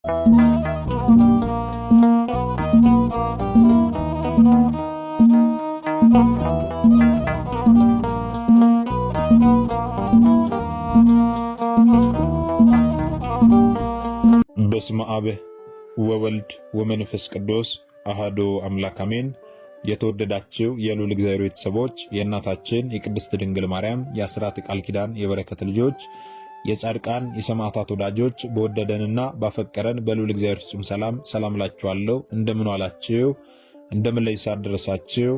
በስመ አብ ወወልድ ወመንፈስ ቅዱስ አሐዱ አምላክ አሜን። የተወደዳችሁ የልዑል እግዚአብሔር ቤተሰቦች የእናታችን የቅድስት ድንግል ማርያም የአስራት ቃል ኪዳን የበረከት ልጆች የጻድቃን የሰማዕታት ወዳጆች በወደደንና ባፈቀረን በልዑል እግዚአብሔር ፍጹም ሰላም እላችኋለሁ። እንደምን ዋላችሁ? እንደምን ለይሳ ደረሳችሁ?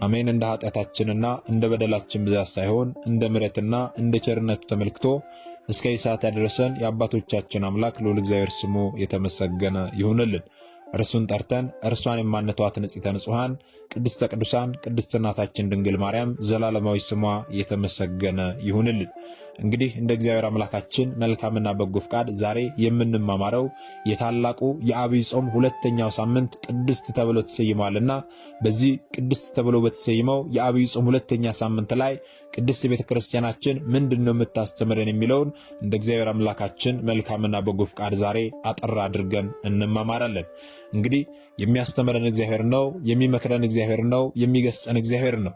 አሜን። እንደ ኃጢአታችንና እንደ በደላችን ብዛት ሳይሆን እንደ ምሕረትና እንደ ቸርነቱ ተመልክቶ እስከ ሰዓት ያደረሰን የአባቶቻችን አምላክ ልዑል እግዚአብሔር ስሙ የተመሰገነ ይሁንልን። እርሱን ጠርተን እርሷን የማንተዋት ንጽሕተ ንጹሐን ቅድስተ ቅዱሳን ቅድስት እናታችን ድንግል ማርያም ዘላለማዊ ስሟ የተመሰገነ ይሁንልን። እንግዲህ እንደ እግዚአብሔር አምላካችን መልካምና በጎ ፍቃድ ዛሬ የምንማማረው የታላቁ የዐቢይ ጾም ሁለተኛው ሳምንት ቅድስት ተብሎ ተሰይሟልና በዚህ ቅድስት ተብሎ በተሰይመው የዐቢይ ጾም ሁለተኛ ሳምንት ላይ ቅድስት ቤተ ክርስቲያናችን ምንድነው የምታስተምረን የሚለውን እንደ እግዚአብሔር አምላካችን መልካምና በጎ ፍቃድ ዛሬ አጠር አድርገን እንማማራለን። እንግዲህ የሚያስተምረን እግዚአብሔር ነው፣ የሚመክረን እግዚአብሔር ነው፣ የሚገስጸን እግዚአብሔር ነው።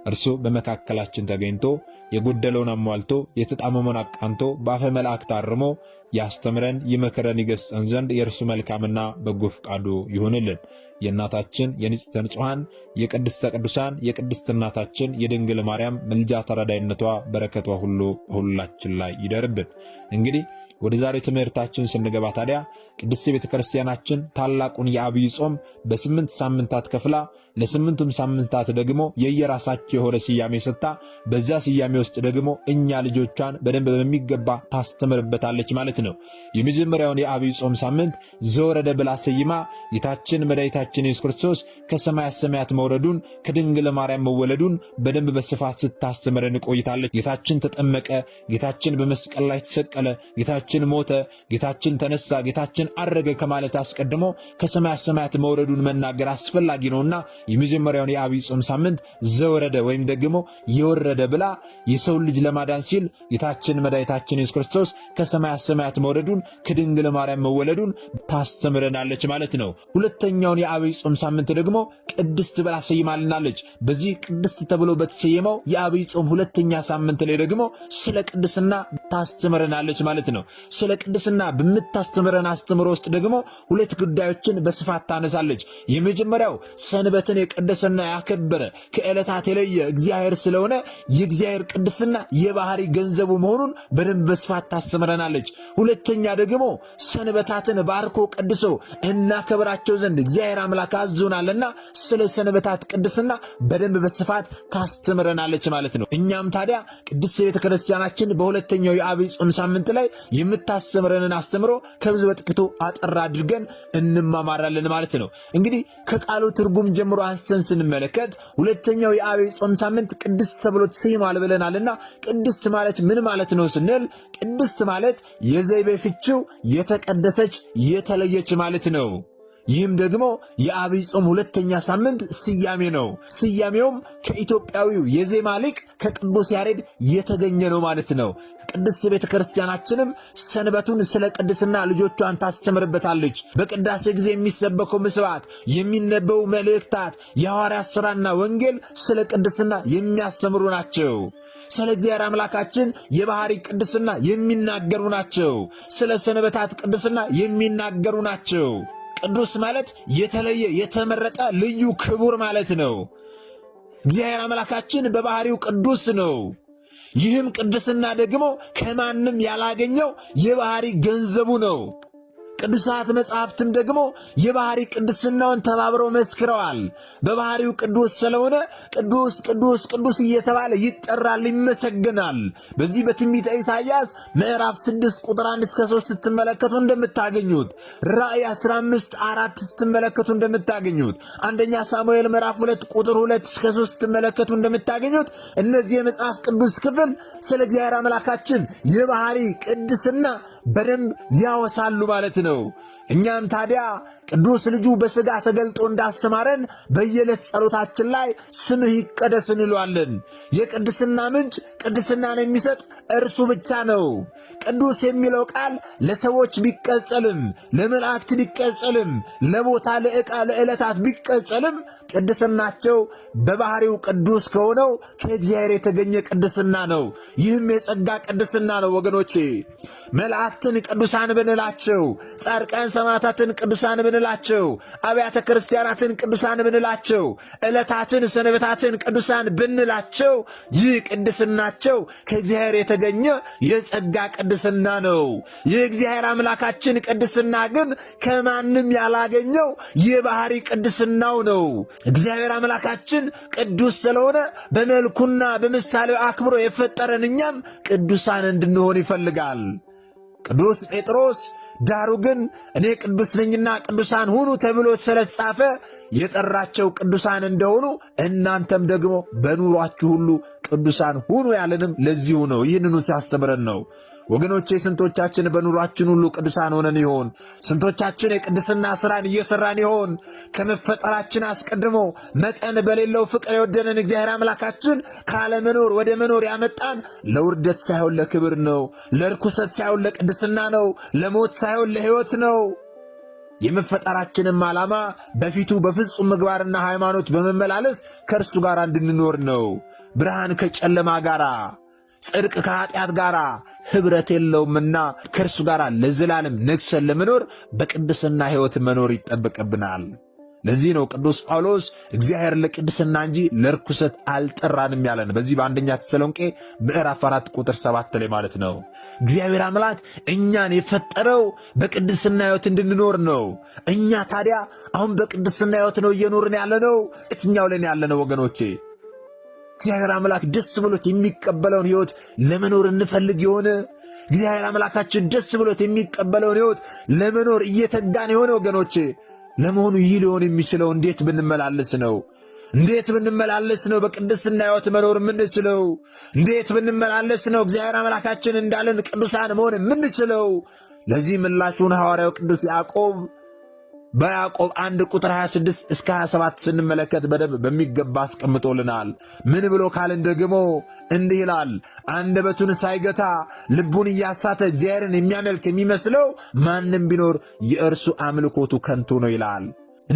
እርሱ በመካከላችን ተገኝቶ የጎደለውን አሟልቶ የተጣመመውን አቃንቶ በአፈ መላእክት አርሞ ያስተምረን ይመክረን ይገስጸን ዘንድ የእርሱ መልካምና በጎ ፍቃዱ ይሁንልን። የእናታችን የንጽሕተ ንጹሐን የቅድስተ ቅዱሳን የቅድስት እናታችን የድንግል ማርያም ምልጃ ተረዳይነቷ በረከቷ ሁሉ በሁላችን ላይ ይደርብን። እንግዲህ ወደ ዛሬ ትምህርታችን ስንገባ ታዲያ ቅድስት ቤተ ክርስቲያናችን ታላቁን የዐቢይ ጾም በ8 ሳምንታት ከፍላ ለስምንቱም ሳምንታት ደግሞ የየራሳቸው የሆነ ስያሜ ሰጥታ በዛ ስያሜ ውስጥ ደግሞ እኛ ልጆቿን በደንብ በሚገባ ታስተምርበታለች ማለት ነው። የመጀመሪያውን የዐቢይ ጾም ሳምንት ዘወረደ ብላ ሰይማ ጌታችን መድኃኒታችን ኢየሱስ ክርስቶስ ከሰማያት ሰማያት መውረዱን ከድንግል ማርያም መወለዱን በደንብ በስፋት ስታስተምረን ቆይታለች። ጌታችን ተጠመቀ፣ ጌታችን በመስቀል ላይ ተሰቀለ፣ ጌታችን ሞተ፣ ጌታችን ተነሳ፣ ጌታችን አረገ ከማለት አስቀድሞ ከሰማያት ሰማያት መውረዱን መናገር አስፈላጊ ነውና የመጀመሪያውን የዐቢይ ጾም ሳምንት ዘወረደ ወይም ደግሞ የወረደ ብላ የሰው ልጅ ለማዳን ሲል ጌታችን መድኃኒታችን ኢየሱስ ክርስቶስ ከሰማያት ሰማያት መውረዱን ከድንግል ማርያም መወለዱን ታስተምረናለች ማለት ነው። ሁለተኛውን የዐቢይ ጾም ሳምንት ደግሞ ቅድስት ብላ ሰይማልናለች። በዚህ ቅድስት ተብሎ በተሰየመው የዐቢይ ጾም ሁለተኛ ሳምንት ላይ ደግሞ ስለ ቅድስና ታስተምረናለች ማለት ነው። ስለ ቅድስና በምታስተምረን አስተምሮ ውስጥ ደግሞ ሁለት ጉዳዮችን በስፋት ታነሳለች። የመጀመሪያው ሰንበትን የቀደሰና ያከበረ ከዕለታት የለየ እግዚአብሔር ስለሆነ የእግዚአብሔር ቅድስና የባህሪ ገንዘቡ መሆኑን በደንብ በስፋት ታስተምረናለች። ሁለተኛ ደግሞ ሰንበታትን ባርኮ ቀድሶ እናከብራቸው ዘንድ እግዚአብሔር አምላክ አዞናልና ስለ ሰንበታት ቅድስና በደንብ በስፋት ታስተምረናለች ማለት ነው። እኛም ታዲያ ቅድስት ቤተ ክርስቲያናችን በሁለተኛው የዐቢይ ጾም ሳምንት ላይ የምታስተምረንን አስተምሮ ከብዙ በጥቂቱ አጠር አድርገን እንማማራለን ማለት ነው። እንግዲህ ከቃሉ ትርጉም ጀምሮ አንስተን ስንመለከት ሁለተኛው የዐቢይ ጾም ሳምንት ቅድስት ተብሎ ተሰይሟል ብለናልና ቅድስት ማለት ምን ማለት ነው ስንል ቅድስት ማለት የዘይቤ ፍቺው የተቀደሰች የተለየች ማለት ነው። ይህም ደግሞ የዐቢይ ጾም ሁለተኛ ሳምንት ስያሜ ነው። ስያሜውም ከኢትዮጵያዊው የዜማ ሊቅ ከቅዱስ ያሬድ የተገኘ ነው ማለት ነው። ቅድስት ቤተ ክርስቲያናችንም ሰንበቱን ስለ ቅድስና ልጆቿን ታስተምርበታለች። በቅዳሴ ጊዜ የሚሰበከው ምስባክ፣ የሚነበቡ መልእክታት፣ የሐዋርያት ሥራና ወንጌል ስለ ቅድስና የሚያስተምሩ ናቸው። ስለ እግዚአብሔር አምላካችን የባህሪ ቅድስና የሚናገሩ ናቸው። ስለ ሰንበታት ቅድስና የሚናገሩ ናቸው። ቅዱስ ማለት የተለየ የተመረጠ ልዩ ክቡር ማለት ነው። እግዚአብሔር አምላካችን በባህሪው ቅዱስ ነው። ይህም ቅድስና ደግሞ ከማንም ያላገኘው የባህሪ ገንዘቡ ነው። ቅዱሳት መጻሕፍትም ደግሞ የባህሪ ቅድስናውን ተባብረው መስክረዋል። በባህሪው ቅዱስ ስለሆነ ቅዱስ ቅዱስ ቅዱስ እየተባለ ይጠራል፣ ይመሰገናል። በዚህ በትንቢተ ኢሳይያስ ምዕራፍ 6 ቁጥር 1 እስከ 3 ስትመለከቱ እንደምታገኙት፣ ራእይ 15:4 ስትመለከቱ እንደምታገኙት፣ አንደኛ ሳሙኤል ምዕራፍ 2 ቁጥር 2 እስከ 3 ስትመለከቱ እንደምታገኙት እነዚህ የመጽሐፍ ቅዱስ ክፍል ስለ እግዚአብሔር አምላካችን የባህሪ ቅድስና በደንብ ያወሳሉ ማለት ነው። እኛም ታዲያ ቅዱስ ልጁ በሥጋ ተገልጦ እንዳስተማረን በየዕለት ጸሎታችን ላይ ስምህ ይቀደስ እንለዋለን። የቅድስና ምንጭ ቅድስናን የሚሰጥ እርሱ ብቻ ነው። ቅዱስ የሚለው ቃል ለሰዎች ቢቀጸልም፣ ለመላእክት ቢቀጸልም፣ ለቦታ ለዕቃ ለዕለታት ቢቀጸልም ቅድስናቸው በባህሪው ቅዱስ ከሆነው ከእግዚአብሔር የተገኘ ቅድስና ነው። ይህም የጸጋ ቅድስና ነው ወገኖቼ። መላእክትን ቅዱሳን ብንላቸው፣ ጻድቃን ሰማዕታትን ቅዱሳን ብንላቸው፣ አብያተ ክርስቲያናትን ቅዱሳን ብንላቸው፣ ዕለታትን ሰንበታትን ቅዱሳን ብንላቸው ይህ ቅድስናቸው ከእግዚአብሔር የተገኘ የጸጋ ቅድስና ነው። የእግዚአብሔር አምላካችን ቅድስና ግን ከማንም ያላገኘው የባህሪ ቅድስናው ነው። እግዚአብሔር አምላካችን ቅዱስ ስለሆነ በመልኩና በምሳሌው አክብሮ የፈጠረን እኛም ቅዱሳን እንድንሆን ይፈልጋል። ቅዱስ ጴጥሮስ ዳሩ ግን እኔ ቅዱስ ነኝና ቅዱሳን ሁኑ ተብሎ ስለተጻፈ የጠራቸው ቅዱሳን እንደሆኑ እናንተም ደግሞ በኑሯችሁ ሁሉ ቅዱሳን ሁኑ ያለንም ለዚሁ ነው። ይህንኑ ሲያስተምረን ነው። ወገኖቼ ስንቶቻችን በኑሯችን ሁሉ ቅዱሳን ሆነን ይሆን? ስንቶቻችን የቅድስና ሥራን እየሠራን ይሆን? ከመፈጠራችን አስቀድሞ መጠን በሌለው ፍቅር የወደደን እግዚአብሔር አምላካችን ካለመኖር ወደ መኖር ያመጣን ለውርደት ሳይሆን ለክብር ነው። ለርኩሰት ሳይሆን ለቅድስና ነው። ለሞት ሳይሆን ለሕይወት ነው። የመፈጠራችንም ዓላማ በፊቱ በፍጹም ምግባርና ሃይማኖት በመመላለስ ከእርሱ ጋር እንድንኖር ነው። ብርሃን ከጨለማ ጋር፣ ጽድቅ ከኃጢአት ጋር ኅብረት የለውምና ከእርሱ ጋር ለዘላለም ነግሰን ለመኖር በቅድስና ሕይወት መኖር ይጠበቅብናል። ለዚህ ነው ቅዱስ ጳውሎስ እግዚአብሔር ለቅድስና እንጂ ለርኩሰት አልጠራንም ያለን በዚህ በአንደኛ ተሰሎንቄ ምዕራፍ 4 ቁጥር 7 ላይ ማለት ነው። እግዚአብሔር አምላክ እኛን የፈጠረው በቅድስና ሕይወት እንድንኖር ነው። እኛ ታዲያ አሁን በቅድስና ሕይወት ነው እየኖርን ያለነው? የትኛው ላይ ያለነው ወገኖቼ? እግዚአብሔር አምላክ ደስ ብሎት የሚቀበለውን ሕይወት ለመኖር እንፈልግ የሆነ? እግዚአብሔር አምላካችን ደስ ብሎት የሚቀበለውን ሕይወት ለመኖር እየተጋን የሆነ ወገኖቼ? ለመሆኑ ይህ ሊሆን የሚችለው እንዴት ብንመላለስ ነው? እንዴት ብንመላለስ ነው በቅድስና ሕይወት መኖር የምንችለው? እንዴት ብንመላለስ ነው እግዚአብሔር አምላካችን እንዳለን ቅዱሳን መሆን የምንችለው? ለዚህ ምላሹን ሐዋርያው ቅዱስ ያዕቆብ በያዕቆብ 1 ቁጥር 26 እስከ 27 ስንመለከት በደንብ በሚገባ አስቀምጦልናል። ምን ብሎ ካልን ደግሞ እንዲህ ይላል፣ አንደበቱን ሳይገታ ልቡን እያሳተ እግዚአብሔርን የሚያመልክ የሚመስለው ማንም ቢኖር የእርሱ አምልኮቱ ከንቱ ነው ይላል።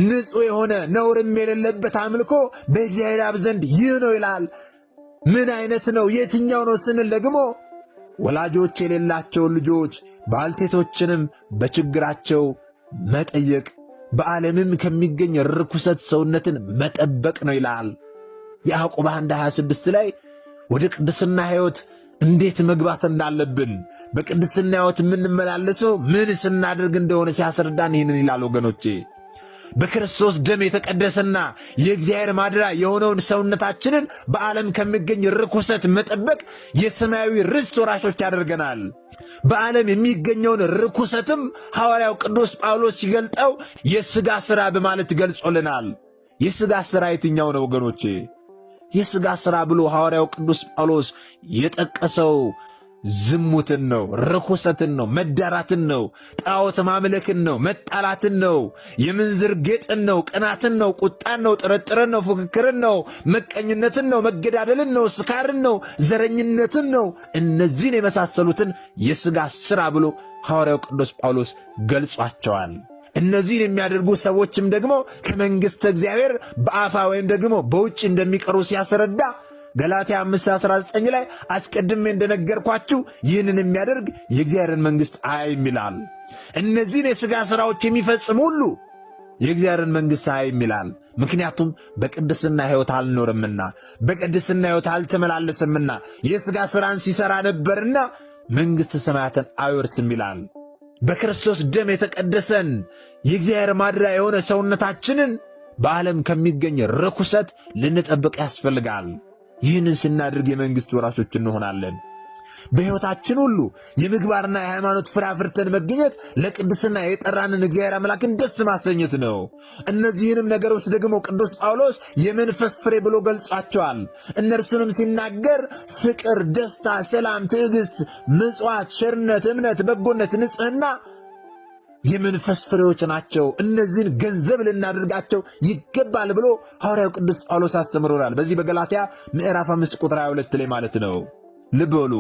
ንጹሕ የሆነ ነውርም የሌለበት አምልኮ በእግዚአብሔር አብ ዘንድ ይህ ነው ይላል። ምን አይነት ነው? የትኛው ነው ስንል ደግሞ ወላጆች የሌላቸውን ልጆች ባልቴቶችንም በችግራቸው መጠየቅ፣ በዓለምም ከሚገኝ ርኩሰት ሰውነትን መጠበቅ ነው ይላል። ያዕቆብ 1:26 ላይ ወደ ቅድስና ሕይወት እንዴት መግባት እንዳለብን በቅድስና ሕይወት የምንመላለሰው ምን ስናደርግ እንደሆነ ሲያስረዳን ይህንን ይላል ወገኖቼ። በክርስቶስ ደም የተቀደሰና የእግዚአብሔር ማደሪያ የሆነውን ሰውነታችንን በዓለም ከሚገኝ ርኩሰት መጠበቅ የሰማያዊ ርስት ወራሾች ያደርገናል። በዓለም የሚገኘውን ርኩሰትም ሐዋርያው ቅዱስ ጳውሎስ ሲገልጠው የሥጋ ሥራ በማለት ገልጾልናል። የሥጋ ሥራ የትኛው ነው ወገኖቼ? የሥጋ ሥራ ብሎ ሐዋርያው ቅዱስ ጳውሎስ የጠቀሰው ዝሙትን ነው፣ ርኩሰትን ነው፣ መዳራትን ነው፣ ጣዖት ማምለክን ነው፣ መጣላትን ነው፣ የምንዝር ጌጥን ነው፣ ቅናትን ነው፣ ቁጣን ነው፣ ጥርጥርን ነው፣ ፉክክርን ነው፣ መቀኝነትን ነው፣ መገዳደልን ነው፣ ስካርን ነው፣ ዘረኝነትን ነው። እነዚህን የመሳሰሉትን የሥጋ ሥራ ብሎ ሐዋርያው ቅዱስ ጳውሎስ ገልጿቸዋል። እነዚህን የሚያደርጉ ሰዎችም ደግሞ ከመንግሥተ እግዚአብሔር በአፋ ወይም ደግሞ በውጭ እንደሚቀሩ ሲያስረዳ ገላትያ 5:19 ላይ አስቀድሜ እንደነገርኳችሁ ይህንን የሚያደርግ የእግዚአብሔርን መንግሥት አያይም ይላል። እነዚህን የሥጋ ሥራዎች የሚፈጽም ሁሉ የእግዚአብሔርን መንግሥት አያይም ይላል። ምክንያቱም በቅድስና ሕይወት አልኖርምና፣ በቅድስና ሕይወት አልተመላለስምና፣ የሥጋ ሥራን ሲሠራ ነበርና መንግሥተ ሰማያትን አይወርስም ይላል። በክርስቶስ ደም የተቀደሰን የእግዚአብሔር ማደሪያ የሆነ ሰውነታችንን በዓለም ከሚገኝ ርኩሰት ልንጠብቅ ያስፈልጋል። ይህንን ስናደርግ የመንግሥት ወራሾች እንሆናለን። በሕይወታችን ሁሉ የምግባርና የሃይማኖት ፍሬ አፍርተን መገኘት ለቅድስና የጠራንን እግዚአብሔር አምላክን ደስ ማሰኘት ነው። እነዚህንም ነገሮች ደግሞ ቅዱስ ጳውሎስ የመንፈስ ፍሬ ብሎ ገልጿቸዋል። እነርሱንም ሲናገር ፍቅር፣ ደስታ፣ ሰላም፣ ትዕግሥት፣ ምጽዋት፣ ቸርነት፣ እምነት፣ በጎነት፣ ንጽሕና የመንፈስ ፍሬዎች ናቸው። እነዚህን ገንዘብ ልናደርጋቸው ይገባል ብሎ ሐዋርያው ቅዱስ ጳውሎስ አስተምሮናል። በዚህ በገላትያ ምዕራፍ 5 ቁጥር 22 ላይ ማለት ነው። ልብ በሉ።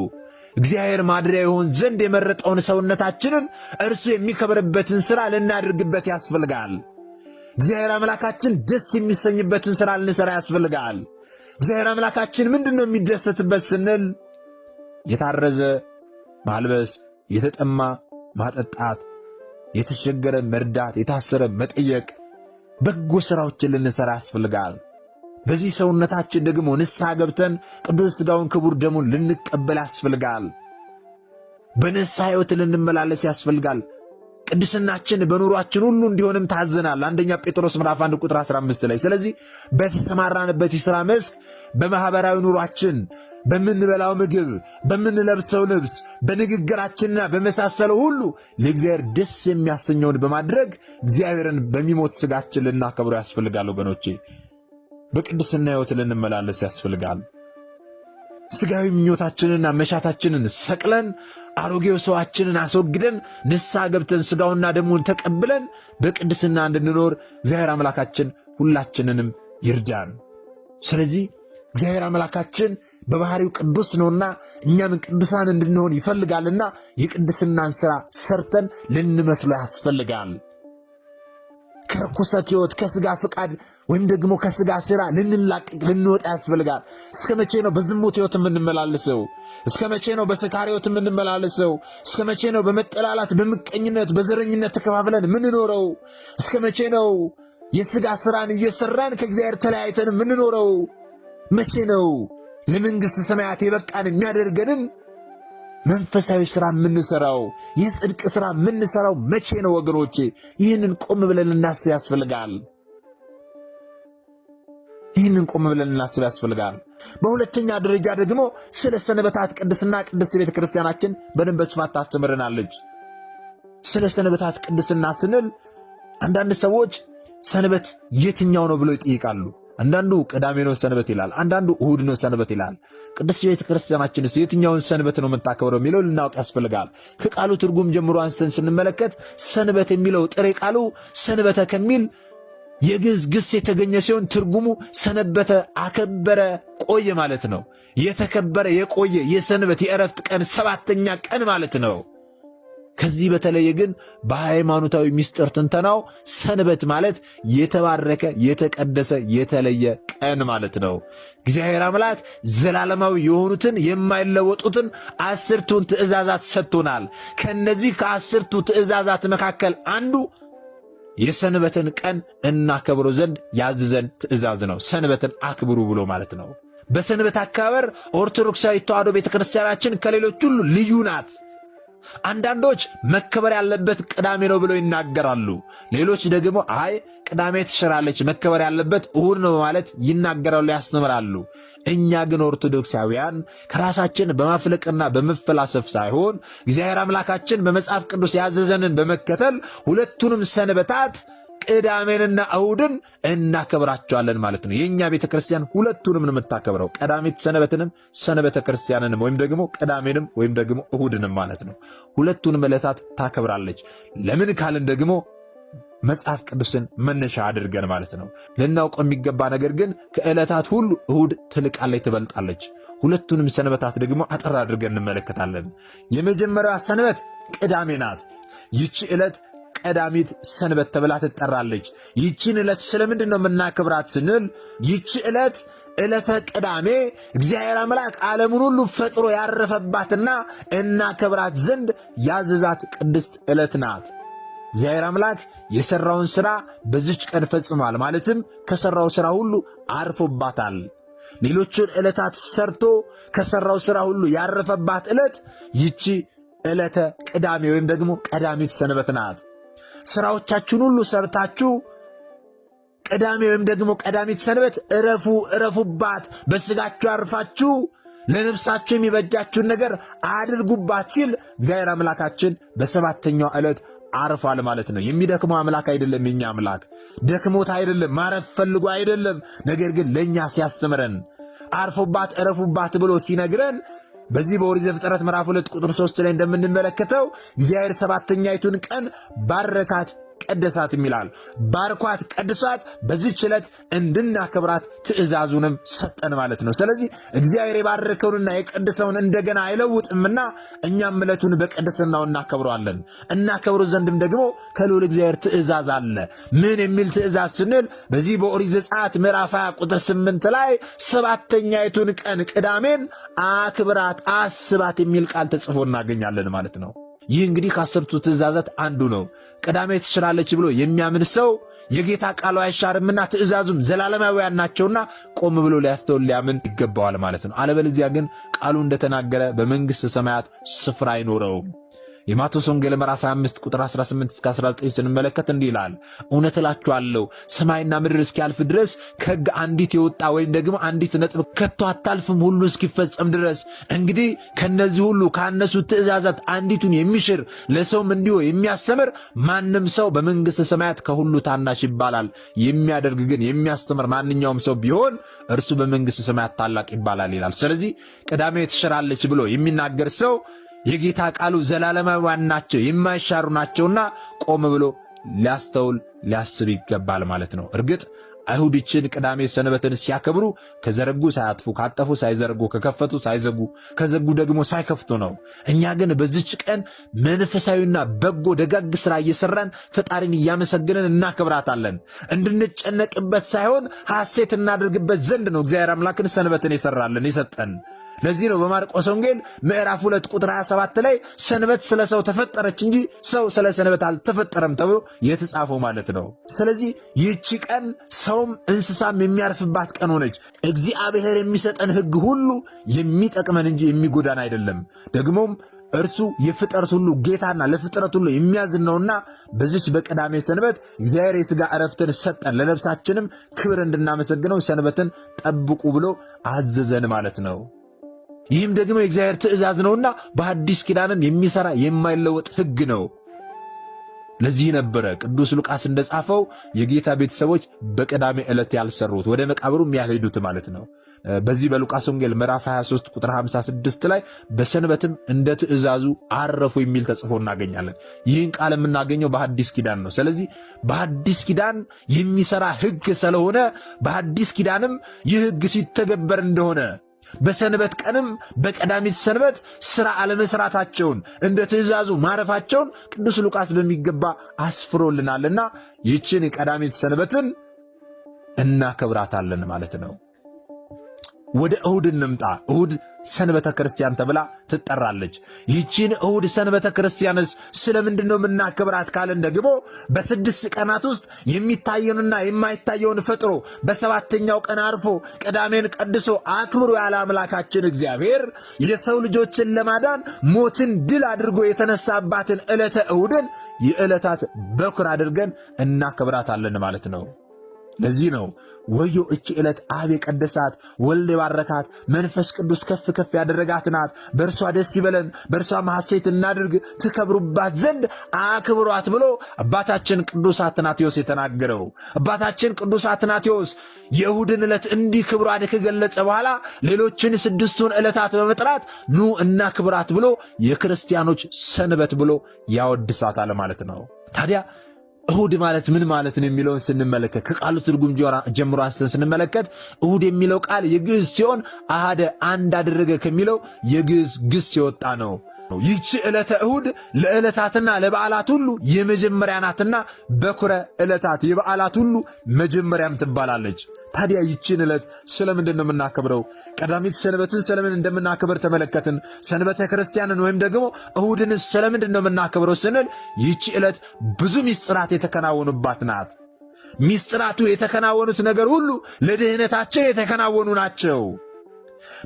እግዚአብሔር ማደሪያ ይሆን ዘንድ የመረጠውን ሰውነታችንን እርሱ የሚከብርበትን ሥራ ልናደርግበት ያስፈልጋል። እግዚአብሔር አምላካችን ደስ የሚሰኝበትን ሥራ ልንሠራ ያስፈልጋል። እግዚአብሔር አምላካችን ምንድን ነው የሚደሰትበት ስንል የታረዘ ማልበስ፣ የተጠማ ማጠጣት፣ የተቸገረ መርዳት፣ የታሰረ መጠየቅ፣ በጎ ሥራዎችን ልንሠራ ያስፈልጋል። በዚህ ሰውነታችን ደግሞ ንስሐ ገብተን ቅዱስ ሥጋውን ክቡር ደሙን ልንቀበል ያስፈልጋል። በንስሐ ሕይወት ልንመላለስ ያስፈልጋል። ቅድስናችን በኑሯችን ሁሉ እንዲሆንም ታዘናል። አንደኛ ጴጥሮስ ምዕራፍ 1 ቁጥር 15 ላይ። ስለዚህ በተሰማራንበት የሥራ መስክ በማኅበራዊ ኑሯችን፣ በምንበላው ምግብ፣ በምንለብሰው ልብስ፣ በንግግራችንና በመሳሰለው ሁሉ ለእግዚአብሔር ደስ የሚያሰኘውን በማድረግ እግዚአብሔርን በሚሞት ሥጋችን ልናከብረው ያስፈልጋል። ወገኖቼ በቅድስና ሕይወት ልንመላለስ ያስፈልጋል። ሥጋዊ ምኞታችንና መሻታችንን ሰቅለን አሮጌው ሰዋችንን አስወግደን ንስሐ ገብተን ሥጋውና ደሙን ተቀብለን በቅድስና እንድንኖር እግዚአብሔር አምላካችን ሁላችንንም ይርዳን። ስለዚህ እግዚአብሔር አምላካችን በባህሪው ቅዱስ ነውና እኛም ቅዱሳን እንድንሆን ይፈልጋልና የቅድስናን ሥራ ሰርተን ልንመስሎ ያስፈልጋል። ከርኩሰት ሕይወት፣ ከሥጋ ፍቃድ ወይም ደግሞ ከሥጋ ሥራ ልንላቀቅ ልንወጣ ያስፈልጋል። እስከ መቼ ነው በዝሙት ሕይወት የምንመላለሰው? እስከ መቼ ነው በስካር ሕይወት የምንመላለሰው? እስከ መቼ ነው በመጠላላት፣ በምቀኝነት፣ በዘረኝነት ተከፋፍለን የምንኖረው? እስከ መቼ ነው የሥጋ ሥራን እየሠራን ከእግዚአብሔር ተለያይተን የምንኖረው? መቼ ነው ለመንግሥተ ሰማያት የበቃን የሚያደርገንን መንፈሳዊ ሥራ የምንሠራው? የጽድቅ ሥራ የምንሠራው መቼ ነው ወገኖቼ? ይህንን ቆም ብለን ልናስብ ያስፈልጋል። በሁለተኛ ደረጃ ደግሞ ስለ ሰንበታት ቅድስና ቅድስት ቤተ ክርስቲያናችን በደንብ በስፋት ታስተምረናለች። ስለ ሰንበታት ቅድስና ስንል አንዳንድ ሰዎች ሰንበት የትኛው ነው ብለው ይጠይቃሉ። አንዳንዱ ቅዳሜ ነው ሰንበት ይላል፣ አንዳንዱ እሁድ ነው ሰንበት ይላል። ቅድስት ቤተ ክርስቲያናችንስ የትኛውን ሰንበት ነው የምታከብረው የሚለው ልናውቅ ያስፈልጋል። ከቃሉ ትርጉም ጀምሮ አንስተን ስንመለከት ሰንበት የሚለው ጥሬ ቃሉ ሰንበተ ከሚል የግዕዝ ግስ የተገኘ ሲሆን ትርጉሙ ሰነበተ፣ አከበረ፣ ቆየ ማለት ነው። የተከበረ የቆየ የሰንበት የዕረፍት ቀን 7ኛ ቀን ማለት ነው። ከዚህ በተለየ ግን በሃይማኖታዊ ምስጢር ትንተናው ሰንበት ማለት የተባረከ፣ የተቀደሰ፣ የተለየ ቀን ማለት ነው። እግዚአብሔር አምላክ ዘላለማዊ የሆኑትን የማይለወጡትን 10ቱን ትእዛዛት ሰጥቶናል። ከነዚህ ከ10ቱ ትእዛዛት መካከል አንዱ የሰንበትን ቀን እናከብረው ዘንድ ያዘዘን ትእዛዝ ነው። ሰንበትን አክብሩ ብሎ ማለት ነው። በሰንበት አከባበር ኦርቶዶክሳዊ ተዋሕዶ ቤተክርስቲያናችን ከሌሎች ሁሉ ልዩ ናት። አንዳንዶች መከበር ያለበት ቅዳሜ ነው ብለው ይናገራሉ። ሌሎች ደግሞ አይ ቅዳሜ ትሽራለች፣ መከበር ያለበት እሁድ ነው በማለት ይናገራሉ፣ ያስተምራሉ። እኛ ግን ኦርቶዶክሳውያን ከራሳችን በማፍለቅና በመፈላሰፍ ሳይሆን እግዚአብሔር አምላካችን በመጽሐፍ ቅዱስ ያዘዘንን በመከተል ሁለቱንም ሰንበታት ቅዳሜንና እሁድን እናከብራቸዋለን ማለት ነው። የእኛ ቤተ ክርስቲያን ሁለቱንም ነው የምታከብረው፣ ቀዳሚት ሰንበትንም ሰንበተ ክርስቲያንንም ወይም ደግሞ ቅዳሜንም ወይም ደግሞ እሁድንም ማለት ነው። ሁለቱንም ዕለታት ታከብራለች። ለምን ካልን ደግሞ መጽሐፍ ቅዱስን መነሻ አድርገን ማለት ነው። ልናውቀው የሚገባ ነገር ግን ከዕለታት ሁሉ እሁድ ትልቃለች፣ ትበልጣለች። ሁለቱንም ሰንበታት ደግሞ አጠር አድርገን እንመለከታለን። የመጀመሪያዋ ሰንበት ቅዳሜ ናት። ይቺ ዕለት ቀዳሚት ሰንበት ተብላ ትጠራለች። ይቺን ዕለት ስለምንድን ነው የምናከብራት ስንል ይቺ ዕለት ዕለተ ቅዳሜ እግዚአብሔር አምላክ ዓለሙን ሁሉ ፈጥሮ ያረፈባትና እናከብራት ዘንድ ያዘዛት ቅድስት ዕለት ናት። እግዚአብሔር አምላክ የሠራውን ሥራ በዚች ቀን ፈጽሟል። ማለትም ከሠራው ሥራ ሁሉ አርፎባታል። ሌሎቹን ዕለታት ሰርቶ ከሠራው ሥራ ሁሉ ያረፈባት ዕለት ይቺ ዕለተ ቅዳሜ ወይም ደግሞ ቀዳሚት ሰንበት ናት። ሥራዎቻችሁን ሁሉ ሰርታችሁ ቅዳሜ ወይም ደግሞ ቀዳሚት ሰንበት እረፉባት፣ በሥጋችሁ አርፋችሁ ለነፍሳችሁ የሚበጃችሁን ነገር አድርጉባት ሲል እግዚአብሔር አምላካችን በሰባተኛው ዕለት አርፏል ማለት ነው። የሚደክመው አምላክ አይደለም። የኛ አምላክ ደክሞት አይደለም፣ ማረፍ ፈልጎ አይደለም። ነገር ግን ለእኛ ሲያስተምረን አርፎባት እረፉባት ብሎ ሲነግረን በዚህ በኦሪት ዘፍጥረት ምዕራፍ 2 ቁጥር 3 ላይ እንደምንመለከተው እግዚአብሔር ሰባተኛይቱን ቀን ባረካት ቀደሳት ይላል። ባርኳት ቀድሷት በዚህች ዕለት እንድናከብራት ትእዛዙንም ሰጠን ማለት ነው። ስለዚህ እግዚአብሔር የባረከውንና የቀደሰውን እንደገና አይለውጥምና እኛም ዕለቱን በቅድስናው እናከብረዋለን። እናከብሩ ዘንድም ደግሞ ከልዑል እግዚአብሔር ትእዛዝ አለ። ምን የሚል ትእዛዝ ስንል በዚህ በኦሪት ዘጸአት ምዕራፍ 20 ቁጥር 8 ላይ ሰባተኛይቱን ቀን ቅዳሜን አክብራት አስባት የሚል ቃል ተጽፎ እናገኛለን ማለት ነው። ይህ እንግዲህ ከአስርቱ ትእዛዛት አንዱ ነው። ቅዳሜ ትሽራለች ብሎ የሚያምን ሰው የጌታ ቃሉ አይሻርምና ትእዛዙም ዘላለማዊያን ናቸውና ቆም ብሎ ሊያስተውል ሊያምን ይገባዋል ማለት ነው። አለበለዚያ ግን ቃሉ እንደተናገረ በመንግሥተ ሰማያት ስፍራ አይኖረውም። የማቴዎስ ወንጌል ምዕራፍ 25 ቁጥር 18 እስከ 19 ስንመለከት እንዲህ ይላል፣ እውነት እላችኋለሁ ሰማይና ምድር እስኪያልፍ ድረስ ከሕግ አንዲት የወጣ ወይም ደግሞ አንዲት ነጥብ ከቶ አታልፍም ሁሉ እስኪፈጸም ድረስ። እንግዲህ ከነዚህ ሁሉ ካነሱት ትእዛዛት አንዲቱን የሚሽር ለሰውም እንዲሁ የሚያስተምር ማንም ሰው በመንግሥተ ሰማያት ከሁሉ ታናሽ ይባላል። የሚያደርግ ግን የሚያስተምር ማንኛውም ሰው ቢሆን እርሱ በመንግሥተ ሰማያት ታላቅ ይባላል ይላል። ስለዚህ ቅዳሜ ትሽራለች ብሎ የሚናገር ሰው የጌታ ቃሉ ዘላለማዊያን ናቸው የማይሻሩ ናቸውና ቆም ብሎ ሊያስተውል ሊያስብ ይገባል ማለት ነው። እርግጥ አይሁዶችን ቅዳሜ ሰንበትን ሲያከብሩ ከዘረጉ ሳያጥፉ፣ ካጠፉ ሳይዘረጉ፣ ከከፈቱ ሳይዘጉ፣ ከዘጉ ደግሞ ሳይከፍቱ ነው። እኛ ግን በዚች ቀን መንፈሳዊና በጎ ደጋግ ሥራ እየሠራን ፈጣሪን እያመሰግንን እናከብራታለን። እንድንጨነቅበት ሳይሆን ሐሴት እናደርግበት ዘንድ ነው እግዚአብሔር አምላክን ሰንበትን የሠራልን የሰጠን። ለዚህ ነው በማርቆስ ወንጌል ምዕራፍ 2 ቁጥር 27 ላይ ሰንበት ስለ ሰው ተፈጠረች እንጂ ሰው ስለ ሰንበት አልተፈጠረም ተብሎ የተጻፈው ማለት ነው። ስለዚህ ይህቺ ቀን ሰውም እንስሳም የሚያርፍባት ቀን ሆነች። እግዚአብሔር የሚሰጠን ሕግ ሁሉ የሚጠቅመን እንጂ የሚጎዳን አይደለም። ደግሞም እርሱ የፍጥረት ሁሉ ጌታና ለፍጥረት ሁሉ የሚያዝን ነውና በዚች በቅዳሜ ሰንበት እግዚአብሔር የሥጋ ዕረፍትን ሰጠን፣ ለነፍሳችንም ክብር እንድናመሰግነው ሰንበትን ጠብቁ ብሎ አዘዘን ማለት ነው። ይህም ደግሞ የእግዚአብሔር ትእዛዝ ነውና በሐዲስ ኪዳንም የሚሠራ የማይለወጥ ሕግ ነው። ለዚህ ነበረ ቅዱስ ሉቃስ እንደጻፈው የጌታ ቤተሰቦች በቅዳሜ ዕለት ያልሰሩት ወደ መቃብሩም ያልሄዱት ማለት ነው። በዚህ በሉቃስ ወንጌል ምዕራፍ 23 ቁጥር 56 ላይ በሰንበትም እንደ ትእዛዙ አረፉ የሚል ተጽፎ እናገኛለን። ይህን ቃል የምናገኘው በሐዲስ ኪዳን ነው። ስለዚህ በሐዲስ ኪዳን የሚሠራ ሕግ ስለሆነ በሐዲስ ኪዳንም ይህ ሕግ ሲተገበር እንደሆነ በሰንበት ቀንም በቀዳሚት ሰንበት ሥራ አለመሥራታቸውን እንደ ትእዛዙ ማረፋቸውን ቅዱስ ሉቃስ በሚገባ አስፍሮልናልና ይህችን ቀዳሚት ሰንበትን እናከብራታለን ማለት ነው። ወደ እሁድ እንምጣ። እሁድ ሰንበተ ክርስቲያን ተብላ ትጠራለች። ይህችን እሁድ ሰንበተ ክርስቲያንስ ስለምንድን ነው የምናከብራት ካለን ደግሞ በ6 ቀናት ውስጥ የሚታየውንና የማይታየውን ፈጥሮ በሰባተኛው ቀን አርፎ ቅዳሜን ቀድሶ አክብሮ ያለ አምላካችን እግዚአብሔር የሰው ልጆችን ለማዳን ሞትን ድል አድርጎ የተነሳባትን ዕለተ እሁድን የዕለታት በኩር አድርገን እናከብራታለን ማለት ነው። ለዚህ ነው ወዮ እቺ ዕለት አብ የቀደሳት ወልድ የባረካት መንፈስ ቅዱስ ከፍ ከፍ ያደረጋት ናት፣ በእርሷ ደስ ይበለን፣ በእርሷ ሐሴት እናድርግ፣ ትከብሩባት ዘንድ አክብሯት ብሎ አባታችን ቅዱስ አትናቴዎስ የተናገረው። አባታችን ቅዱስ አትናቴዎስ የእሁድን ዕለት እንዲህ ክብሯን ከገለጸ በኋላ ሌሎችን 6ቱን ዕለታት በመጥራት ኑ እናክብራት ብሎ የክርስቲያኖች ሰንበት ብሎ ያወድሳታል ማለት ነው። ታዲያ እሁድ ማለት ምን ማለት ነው የሚለውን ስንመለከት ከቃሉ ትርጉም ጀምሮ አንስተን ስንመለከት እሁድ የሚለው ቃል የግዕዝ ሲሆን አሃደ አንድ አደረገ ከሚለው የግዕዝ ግስ የወጣ ነው። ይህች ዕለተ እሁድ ለዕለታትና ለበዓላት ሁሉ የመጀመሪያ ናትና በኩረ ዕለታት የበዓላት ሁሉ መጀመሪያም ትባላለች። ታዲያ ይህችን ዕለት ስለምንድን ነው የምናከብረው? ቀዳሚት ሰንበትን ስለምን እንደምናከብር ተመለከትን። ሰንበተ ክርስቲያንን ወይም ደግሞ እሁድን ስለምንድን ነው የምናከብረው ስንል ይህች ዕለት ብዙ ምስጢራት የተከናወኑባት ናት። ምስጢራቱ የተከናወኑት ነገር ሁሉ ለድህነታችን የተከናወኑ ናቸው።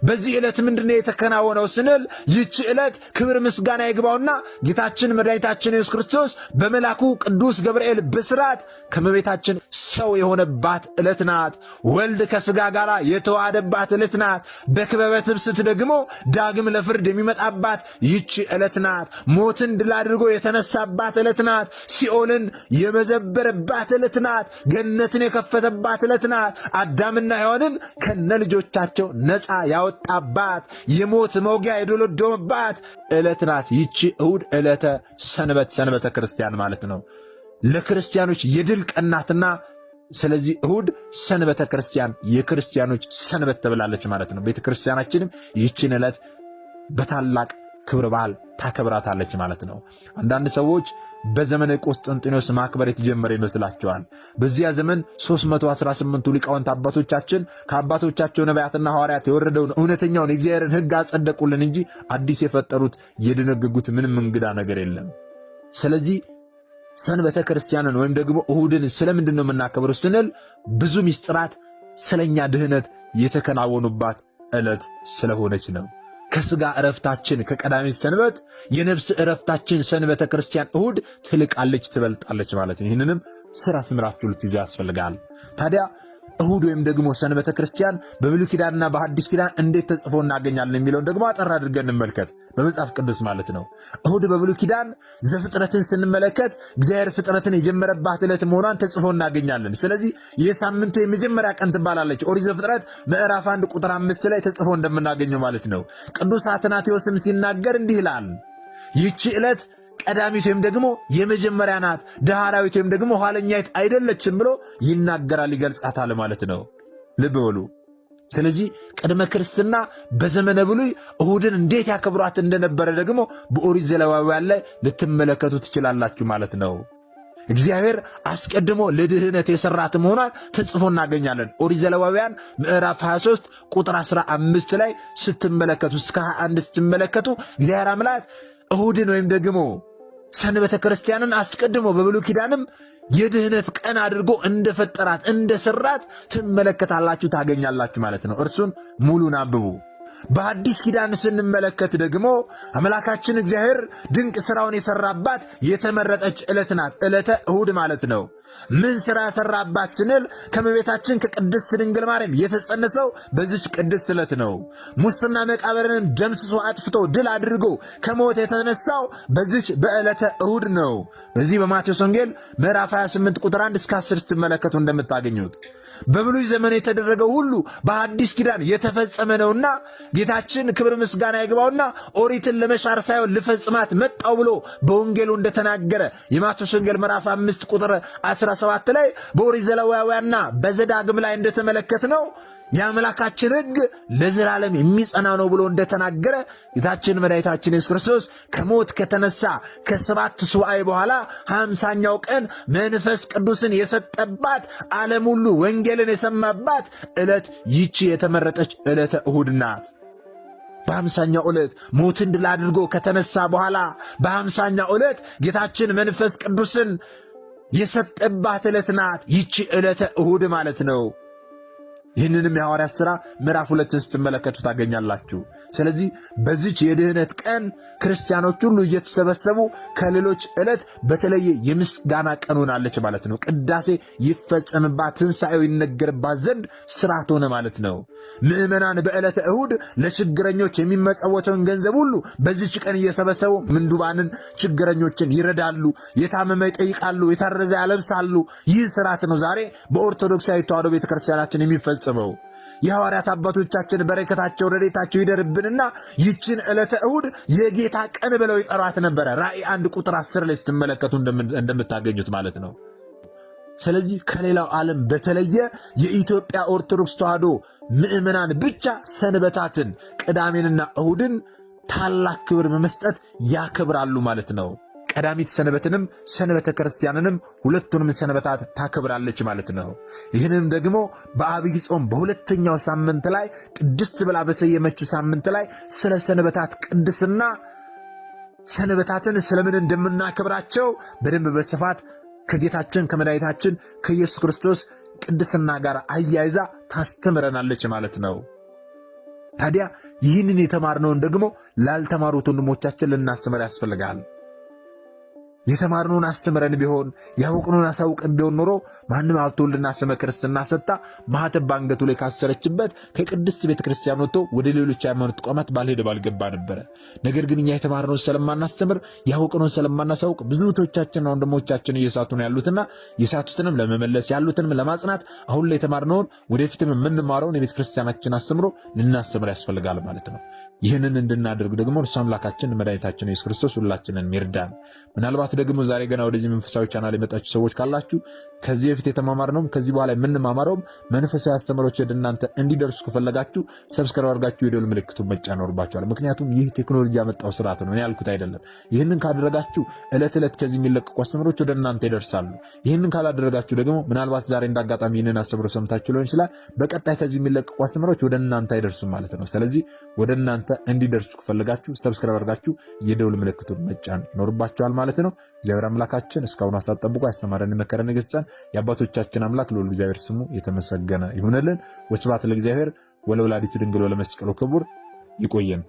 በዚህ ዕለት ምንድነው የተከናወነው ስንል ይህች ዕለት ክብር ምስጋና ይግባውና ጌታችን መድኃኒታችን ኢየሱስ ክርስቶስ በመልአኩ ቅዱስ ገብርኤል ብስራት ከመቤታችን ሰው የሆነባት ዕለት ናት። ወልድ ከሥጋ ጋር የተዋሃደባት ዕለት ናት። በክበበ ትብስት ደግሞ ዳግም ለፍርድ የሚመጣባት ይህች ዕለት ናት። ሞትን ድል አድርጎ የተነሳባት ዕለት ናት። ሲኦልን የመዘበረባት ዕለት ናት። ገነትን የከፈተባት ዕለት ናት። አዳምና ሔዋንን ከነ ልጆቻቸው ነፃ ያወጣባት የሞት መውጊያ የዶለዶመባት ዕለት ናት ይቺ እሁድ ዕለተ ሰንበት፣ ሰንበተ ክርስቲያን ማለት ነው። ለክርስቲያኖች የድል ቀናትና ስለዚህ እሁድ ሰንበተ ክርስቲያን የክርስቲያኖች ሰንበት ተብላለች ማለት ነው። ቤተ ክርስቲያናችንም ይህችን ዕለት በታላቅ ክብረ በዓል ታከብራታለች ማለት ነው። አንዳንድ ሰዎች በዘመነ ቆስጠንጢኖስ ማክበር የተጀመረ ይመስላቸዋል። በዚያ ዘመን 318ቱ ሊቃውንት አባቶቻችን ከአባቶቻቸው ነቢያትና ሐዋርያት የወረደውን እውነተኛውን የእግዚአብሔርን ሕግ አጸደቁልን እንጂ አዲስ የፈጠሩት የደነገጉት ምንም እንግዳ ነገር የለም። ስለዚህ ሰንበተ ክርስቲያንን ወይም ደግሞ እሁድን ስለምንድን ነው የምናከብረው ስንል ብዙ ምስጢራት ስለኛ ድህነት የተከናወኑባት ዕለት ስለሆነች ነው። ከሥጋ ዕረፍታችን ከቀዳሚት ሰንበት የነፍስ ዕረፍታችን ሰንበተ ክርስቲያን እሁድ ትልቃለች፣ ትበልጣለች ማለት ነው። ይህንንም ሥራ ስምራችሁ ልትይዙ ያስፈልጋል። ታዲያ እሁድ ወይም ደግሞ ሰንበተ ክርስቲያን በብሉይ ኪዳንና በሐዲስ ኪዳን እንዴት ተጽፎ እናገኛለን የሚለውን ደግሞ አጠር አድርገን እንመልከት። በመጽሐፍ ቅዱስ ማለት ነው። እሁድ በብሉይ ኪዳን ዘፍጥረትን ስንመለከት እግዚአብሔር ፍጥረትን የጀመረባት ዕለት መሆኗን ተጽፎ እናገኛለን። ስለዚህ የሳምንቱ የመጀመሪያ ቀን ትባላለች። ኦሪት ዘፍጥረት ምዕራፍ 1 ቁጥር 5 ላይ ተጽፎ እንደምናገኘው ማለት ነው። ቅዱስ አትናቴዎስም ሲናገር እንዲህ ይላል፣ ይህቺ ዕለት ቀዳሚት ወይም ደግሞ የመጀመሪያ ናት፣ ዳህራዊት ወይም ደግሞ ኋለኛይት አይደለችም ብሎ ይናገራል፣ ይገልጻታል ማለት ነው። ልብ በሉ። ስለዚህ ቅድመ ክርስትና በዘመነ ብሉይ እሁድን እንዴት ያከብሯት እንደነበረ ደግሞ በኦሪት ዘሌዋውያን ላይ ልትመለከቱ ትችላላችሁ ማለት ነው። እግዚአብሔር አስቀድሞ ለድህነት የሰራት መሆኗን ተጽፎ እናገኛለን። ኦሪት ዘሌዋውያን ምዕራፍ 23 ቁጥር 15 ላይ ስትመለከቱ እስከ 21 ስትመለከቱ እግዚአብሔር አምላክ እሁድን ወይም ደግሞ ሰንበተ ክርስቲያንን አስቀድሞ በብሉይ ኪዳንም የድህነት ቀን አድርጎ እንደፈጠራት እንደሰራት ትመለከታላችሁ፣ ታገኛላችሁ ማለት ነው። እርሱን ሙሉን አንብቡ። በአዲስ ኪዳን ስንመለከት ደግሞ አምላካችን እግዚአብሔር ድንቅ ሥራውን የሠራባት የተመረጠች ዕለት ናት፣ ዕለተ እሁድ ማለት ነው። ምን ሥራ ሠራባት ስንል ከእመቤታችን ከቅድስት ድንግል ማርያም የተጸነሰው በዚች ቅድስት ዕለት ነው። ሙስና መቃብርንም ደምስሶ አጥፍቶ ድል አድርጎ ከሞት የተነሳው በዚች በዕለተ እሁድ ነው። በዚህ በማቴዎስ ወንጌል ምዕራፍ 28 ቁጥር 1 እስከ 10 ስትመለከቱ እንደምታገኙት በብሉይ ዘመን የተደረገው ሁሉ በአዲስ ኪዳን የተፈጸመ ነውና ጌታችን ክብር ምስጋና ይግባውና ኦሪትን ለመሻር ሳይሆን ልፈጽማት መጣው ብሎ በወንጌሉ እንደተናገረ የማቴዎስ ወንጌል ምዕራፍ 5 ቁጥር 17 ላይ በኦሪት ዘሌዋውያንና በዘዳግም ላይ እንደተመለከትነው የአምላካችን ሕግ ለዘላለም የሚጸና ነው ብሎ እንደተናገረ ጌታችን መድኃኒታችን ኢየሱስ ክርስቶስ ከሞት ከተነሳ ከ7 ሱባዔ በኋላ 50ኛው ቀን መንፈስ ቅዱስን የሰጠባት ዓለም ሁሉ ወንጌልን የሰማባት ዕለት ይቺ የተመረጠች ዕለተ እሁድ ናት። በ50ኛው ዕለት ሞትን ድል አድርጎ ከተነሳ በኋላ በ50ኛው ዕለት ጌታችን መንፈስ ቅዱስን የሰጠባት ዕለት ናት ይቺ ዕለተ እሁድ ማለት ነው። ይህንንም የሐዋርያት ሥራ ምዕራፍ 2 ስትመለከቱ ታገኛላችሁ። ስለዚህ በዚች የድህነት ቀን ክርስቲያኖች ሁሉ እየተሰበሰቡ ከሌሎች ዕለት በተለየ የምስጋና ቀን ሆናለች ማለት ነው። ቅዳሴ ይፈጸምባት፣ ትንሣኤው ይነገርባት ዘንድ ሥርዓት ሆነ ማለት ነው። ምዕመናን በዕለተ እሁድ ለችግረኞች የሚመጸወተውን ገንዘብ ሁሉ በዚች ቀን እየሰበሰቡ ምንዱባንን፣ ችግረኞችን ይረዳሉ፣ የታመመ ይጠይቃሉ፣ የታረዘ ያለብሳሉ። ይህ ሥርዓት ነው ዛሬ በኦርቶዶክሳዊ ተዋሕዶ ቤተክርስቲያናችን የሚፈጸመው። የሐዋርያት አባቶቻችን በረከታቸው ረድኤታቸው ይደርብንና ይችን ዕለተ እሁድ የጌታ ቀን ብለው ይጠሯት ነበረ። ራእይ 1 ቁጥር 10 ላይ ስትመለከቱ እንደምታገኙት ማለት ነው። ስለዚህ ከሌላው ዓለም በተለየ የኢትዮጵያ ኦርቶዶክስ ተዋሕዶ ምዕመናን ብቻ ሰንበታትን ቅዳሜንና እሁድን ታላቅ ክብር በመስጠት ያከብራሉ ማለት ነው። ቀዳሚት ሰንበትንም ሰንበተ ክርስቲያንንም ሁለቱንም ሰንበታት ታከብራለች ማለት ነው። ይህንም ደግሞ በአብይ ጾም በሁለተኛው ሳምንት ላይ ቅድስት ብላ በሰየመችው ሳምንት ላይ ስለ ሰንበታት ቅድስና ሰንበታትን ስለምን እንደምናከብራቸው በደንብ በስፋት ከጌታችን ከመድኃኒታችን ከኢየሱስ ክርስቶስ ቅድስና ጋር አያይዛ ታስተምረናለች ማለት ነው። ታዲያ ይህንን የተማርነውን ደግሞ ላልተማሩት ወንድሞቻችን ልናስተምር ያስፈልጋል። የተማርነውን አስተምረን ቢሆን ያውቅነውን አሳውቀን ቢሆን ኖሮ ማንም ሀብተ ወልድና ስመ ክርስትና ሰጥታ ማኅተብ በአንገቱ ላይ ካሰረችበት ከቅድስት ቤተ ክርስቲያን ወጥቶ ወደ ሌሎች ሃይማኖት ተቋማት ባልሄደ ባልገባ ነበረ። ነገር ግን እኛ የተማርነውን ስለማናስተምር ያውቅነውን ስለማናሳውቅ ብዙ እህቶቻችንና ወንድሞቻችን እየሳቱ ነው ያሉትና የሳቱትንም ለመመለስ ያሉትንም ለማጽናት አሁን ላይ የተማርነውን ወደፊትም የምንማረውን የቤተ ክርስቲያናችን አስተምሮ ልናስተምር ያስፈልጋል ማለት ነው። ይህንን እንድናደርግ ደግሞ እርሱ አምላካችን መድኃኒታችን ኢየሱስ ክርስቶስ ሁላችንን ይርዳን። ምናልባት ደግሞ ዛሬ ገና ወደዚህ መንፈሳዊ ቻናል የመጣችሁ ሰዎች ካላችሁ ከዚህ በፊት የተማማርነውም ከዚህ በኋላ የምንማማረውም መንፈሳዊ አስተምሮች ወደ እናንተ እንዲደርሱ ከፈለጋችሁ ሰብስክራይብ አድርጋችሁ የደወል ምልክቱን መጫን ይኖርባችኋል። ምክንያቱም ይህ ቴክኖሎጂ ያመጣው ስርዓት ነው፣ እኔ ያልኩት አይደለም። ይህንን ካደረጋችሁ ዕለት ዕለት ከዚህ የሚለቀቁ አስተምሮች ወደ እናንተ ይደርሳሉ። ይህንን ካላደረጋችሁ ደግሞ ምናልባት ዛሬ እንዳጋጣሚ ይህንን አስተምሮ ሰምታችሁ ሊሆን ይችላል፣ በቀጣይ ከዚህ የሚለቀቁ አስተምሮች ወደ እናንተ አይደርሱም ማለት ነው። ስለዚህ ወደ እናንተ እንዲደርሱ ከፈለጋችሁ ሰብስክራይብ አድርጋችሁ የደውል ምልክቱን መጫን ይኖርባችኋል ማለት ነው። እግዚአብሔር አምላካችን እስካሁን ሰዓት ጠብቆ ያስተማረን የመከረን የገሰጸን የአባቶቻችን አምላክ ልዑል እግዚአብሔር ስሙ የተመሰገነ ይሁንልን። ወስብሐት ለእግዚአብሔር ወለወላዲቱ ድንግል ወለመስቀሉ ክቡር። ይቆየን።